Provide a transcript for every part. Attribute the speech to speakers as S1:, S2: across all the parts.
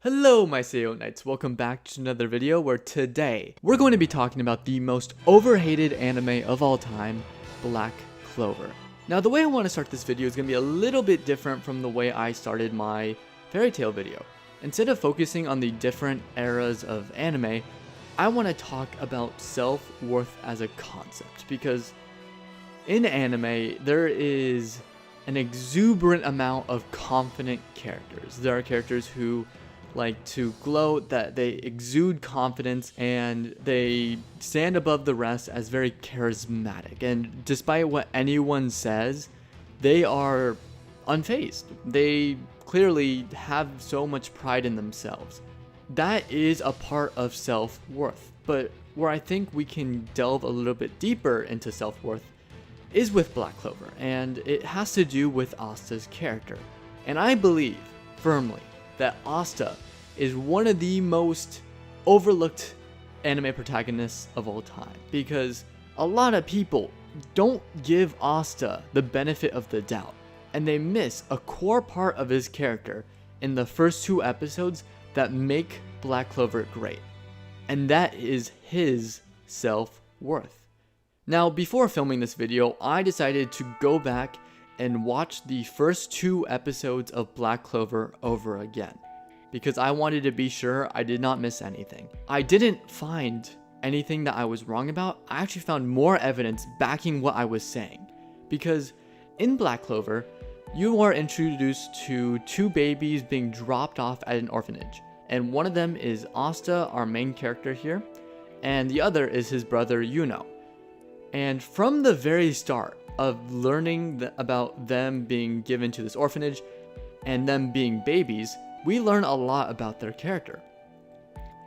S1: Hello my Seyorias Knights, welcome back to another video where today we're going to be talking about the most overhated anime of all time, Black Clover. Now the way I want to start this video is going to be a little bit different from the way I started my fairy tale video. Instead of focusing on the different eras of anime, I want to talk about self-worth as a concept, because in anime there is an exuberant amount of confident characters. There are characters who like to gloat, that they exude confidence and they stand above the rest as very charismatic, and despite what anyone says, they are unfazed. They clearly have so much pride in themselves. That is a part of self-worth, but where I think we can delve a little bit deeper into self-worth is with Black Clover, and it has to do with Asta's character. And I believe firmly that Asta is one of the most overlooked anime protagonists of all time, because a lot of people don't give Asta the benefit of the doubt, and they miss a core part of his character in the first 2 episodes that make Black Clover great, and that is his self-worth. Now, before filming this video, I decided to go back and watch the first 2 episodes of Black Clover over again, because I wanted to be sure I did not miss anything. I didn't find anything that I was wrong about. I actually found more evidence backing what I was saying, because in Black Clover, you are introduced to 2 babies being dropped off at an orphanage, and one of them is Asta, our main character here, and the other is his brother Yuno. And from the very start of learning about them being given to this orphanage and them being babies, we learn a lot about their character.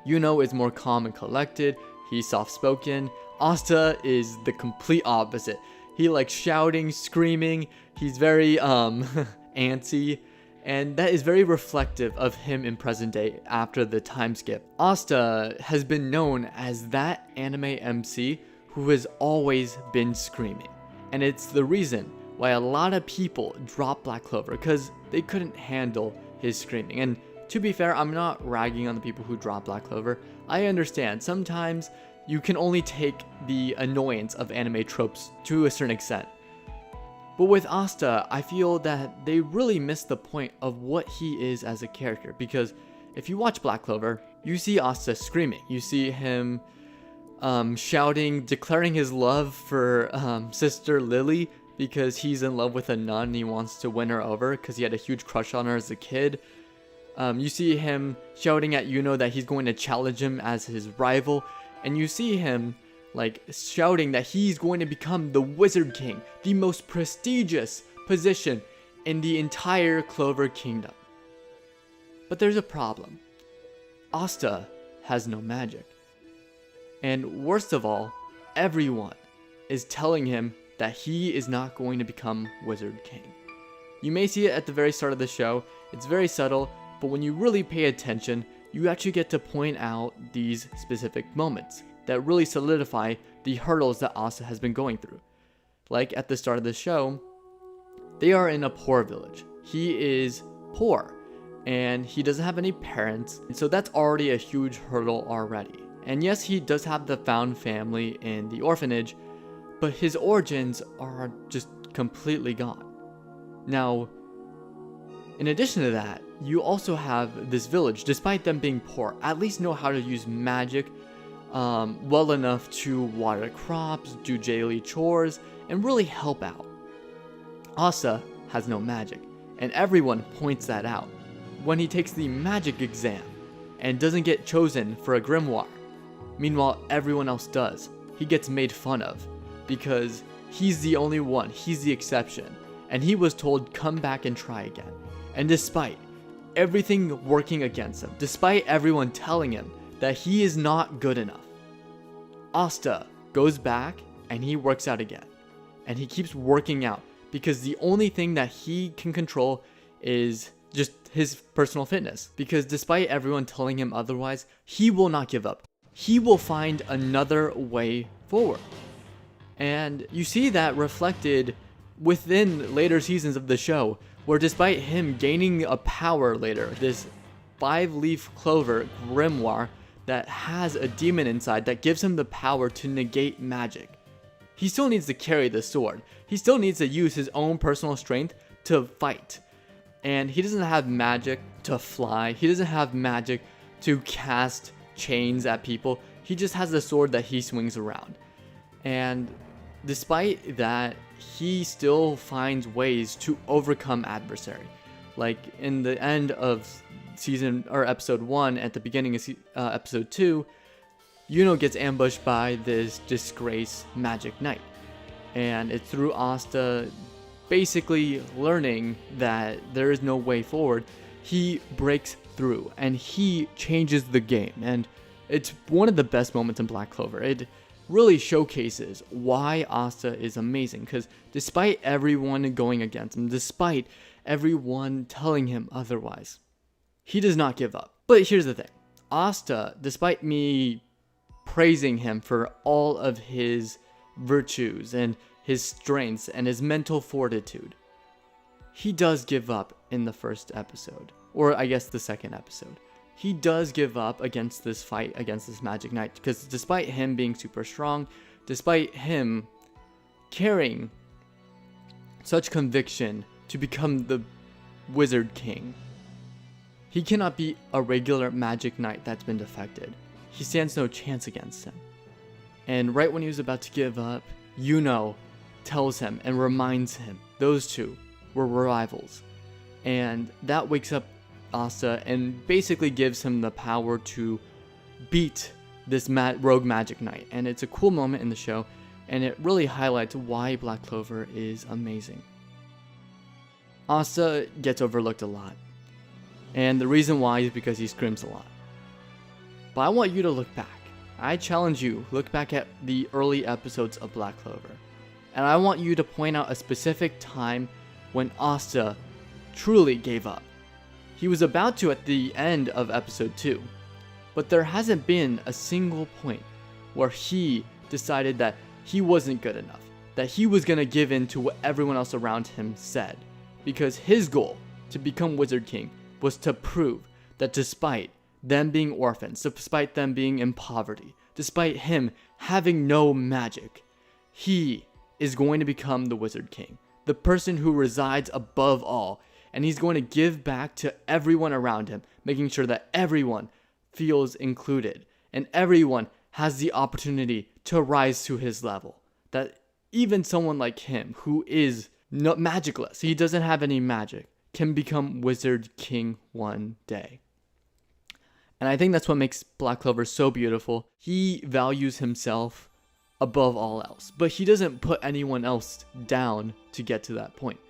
S1: Yuno is more calm and collected, he's soft-spoken. Asta is the complete opposite. He likes shouting, screaming, he's very antsy, and that is very reflective of him in present day after the time skip. Asta has been known as that anime MC who has always been screaming, and it's the reason why a lot of people dropped Black Clover, because they couldn't handle his screaming. And to be fair, I'm not ragging on the people who drop Black Clover. I understand sometimes you can only take the annoyance of anime tropes to a certain extent, but with Asta, I feel that they really missed the point of what he is as a character, because if you watch Black Clover, you see Asta screaming, you see him shouting, declaring his love for Sister Lily, because he's in love with a nun and he wants to win her over because he had a huge crush on her as a kid. You see him shouting at Yuno that he's going to challenge him as his rival, and you see him like shouting that he's going to become the Wizard King, the most prestigious position in the entire Clover Kingdom. But there's a problem. Asta has no magic. And worst of all, everyone is telling him that he is not going to become Wizard King. You may see it at the very start of the show, it's very subtle, but when you really pay attention, you actually get to point out these specific moments that really solidify the hurdles that Asta has been going through. Like at the start of the show, they are in a poor village. He is poor, and he doesn't have any parents, and so that's already a huge hurdle already. And yes, he does have the found family in the orphanage, but his origins are just completely gone. Now, in addition to that, you also have this village, despite them being poor, at least know how to use magic well enough to water crops, do daily chores, and really help out. Asta has no magic, and everyone points that out when he takes the magic exam and doesn't get chosen for a grimoire. Meanwhile, everyone else does. He gets made fun of because he's the only one, he's the exception, and he was told come back and try again. And despite everything working against him, despite everyone telling him that he is not good enough, Asta goes back and he works out again. And he keeps working out because the only thing that he can control is just his personal fitness. Because despite everyone telling him otherwise, he will not give up. He will find another way forward. And you see that reflected within later seasons of the show, where despite him gaining a power later, this 5-leaf clover grimoire that has a demon inside that gives him the power to negate magic. He still needs to carry the sword. He still needs to use his own personal strength to fight. And he doesn't have magic to fly. He doesn't have magic to cast chains at people. He just has the sword that he swings around. And despite that, he still finds ways to overcome adversary. Like in the end of season or episode 1, at the beginning of episode 2, Yuno gets ambushed by this disgraced magic knight. And it's through Asta basically learning that there is no way forward, he breaks through and he changes the game. And it's one of the best moments in Black Clover. It really showcases why Asta is amazing, because despite everyone going against him, despite everyone telling him otherwise, he does not give up. But here's the thing. Asta, despite me praising him for all of his virtues and his strengths and his mental fortitude, he does give up in the first episode, or I guess the second episode. He does give up against this fight against this magic knight, because despite him being super strong, despite him carrying such conviction to become the Wizard King, he cannot be a regular magic knight that's been defected. He stands no chance against him. And right when he was about to give up, Yuno tells him and reminds him those two were rivals. And that wakes up Asta and basically gives him the power to beat this rogue magic knight. And it's a cool moment in the show, and it really highlights why Black Clover is amazing. Asta gets overlooked a lot, and the reason why is because he screams a lot. But I want you to look back. I challenge you, look back at the early episodes of Black Clover, and I want you to point out a specific time when Asta truly gave up. He was about to at the end of episode 2, but there hasn't been a single point where he decided that he wasn't good enough, that he was going to give in to what everyone else around him said, because his goal to become Wizard King was to prove that despite them being orphans, despite them being in poverty, despite him having no magic, he is going to become the Wizard King, the person who resides above all, and he's going to give back to everyone around him, making sure that everyone feels included and everyone has the opportunity to rise to his level. That even someone like him, who is not magicless, he doesn't have any magic, can become Wizard King one day. And I think that's what makes Black Clover so beautiful. He values himself above all else, but he doesn't put anyone else down to get to that point.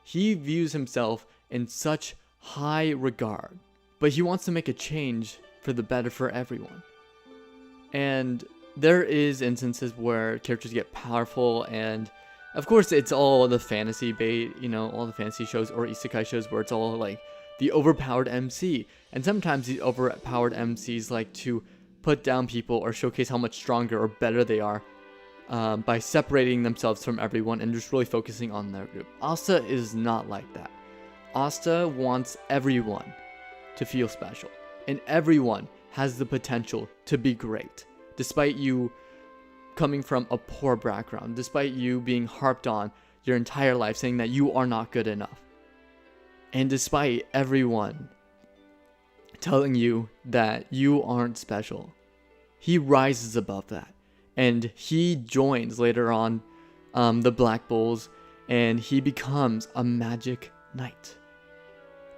S1: He views himself in such high regard, but he wants to make a change for the better for everyone. And there is instances where characters get powerful, and of course it's all the fantasy bait, all the fantasy shows or isekai shows where it's all like the overpowered MC. And sometimes these overpowered MCs like to put down people or showcase how much stronger or better they are by separating themselves from everyone and just really focusing on their group. Asta is not like that. Asta wants everyone to feel special, and everyone has the potential to be great, despite you coming from a poor background, despite you being harped on your entire life saying that you are not good enough, and despite everyone telling you that you aren't special. He rises above that, and he joins later on the Black Bulls, and he becomes a magic knight.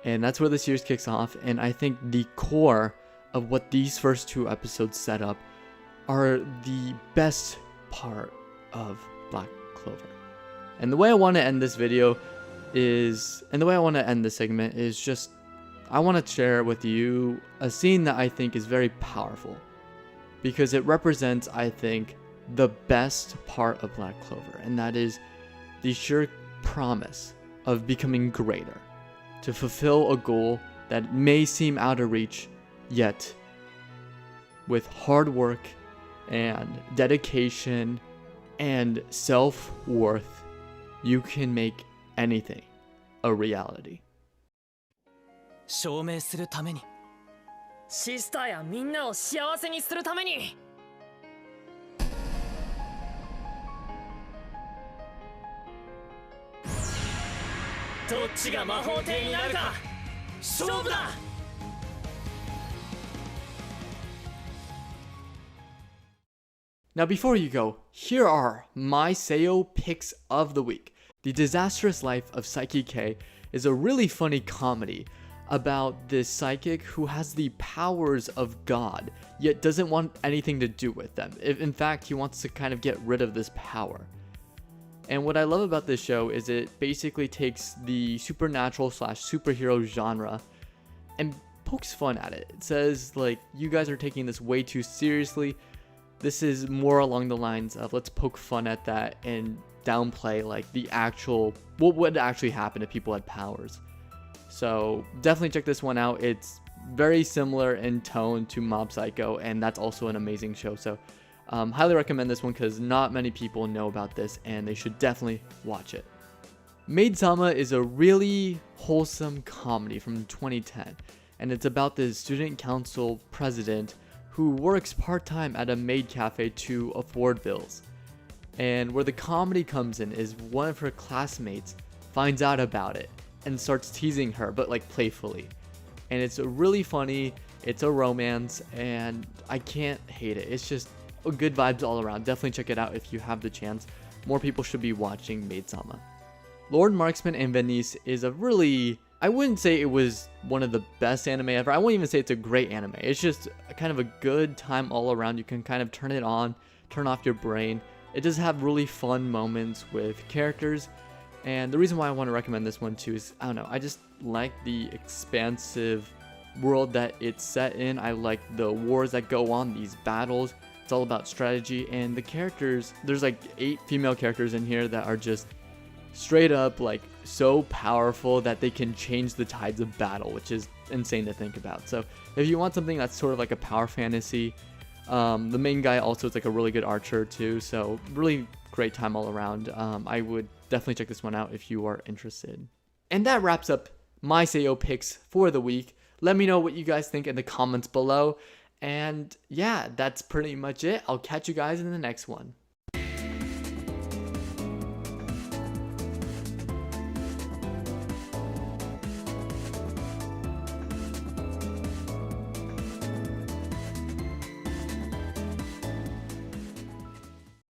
S1: And that's where the series kicks off, and I think the core of what these first 2 episodes set up are the best part of Black Clover. And the way I want to end this video is, and the way I want to end this segment is just, I want to share with you a scene that I think is very powerful, because it represents, I think, the best part of Black Clover, and that is the sheer promise of becoming greater, to fulfill a goal that may seem out of reach, yet with hard work and dedication and self-worth, you can make anything a reality.
S2: 証明するためにシスターやみんなを幸せにするために。どっちが魔法帝になるか勝負だ。
S1: Now before you go, here are my Seiyo picks of the week. The Disastrous Life of Psyche K is a really funny comedy about this psychic who has the powers of God, yet doesn't want anything to do with them. In fact, he wants to kind of get rid of this power. And what I love about this show is it basically takes the supernatural / superhero genre and pokes fun at it. It says, like, you guys are taking this way too seriously. This is more along the lines of let's poke fun at that and downplay like the actual, what would actually happen if people had powers. So definitely check this one out. It's very similar in tone to Mob Psycho, and that's also an amazing show. So highly recommend this one because not many people know about this and they should definitely watch it. Maid-sama is a really wholesome comedy from 2010, and it's about the student council president who works part-time at a maid cafe to afford bills. And where the comedy comes in is one of her classmates finds out about it and starts teasing her, but like playfully. And it's really funny, it's a romance, and I can't hate it. It's just good vibes all around. Definitely check it out if you have the chance. More people should be watching Maid-sama. Lord Marksman and Venice is a really, I wouldn't say it was one of the best anime ever. I wouldn't even say it's a great anime. It's just kind of a good time all around. You can kind of turn it on, turn off your brain. It does have really fun moments with characters. And the reason why I want to recommend this one too is, I don't know, I just like the expansive world that it's set in. I like the wars that go on, these battles. It's all about strategy, and the characters, there's like 8 female characters in here that are just straight up like so powerful that they can change the tides of battle, which is insane to think about. So if you want something that's sort of like a power fantasy, the main guy also is like a really good archer too, so really great time all around. I would definitely check this one out if you are interested. And that wraps up my Seiyo picks for the week. Let me know what you guys think in the comments below. And yeah, that's pretty much it. I'll catch you guys in the next one.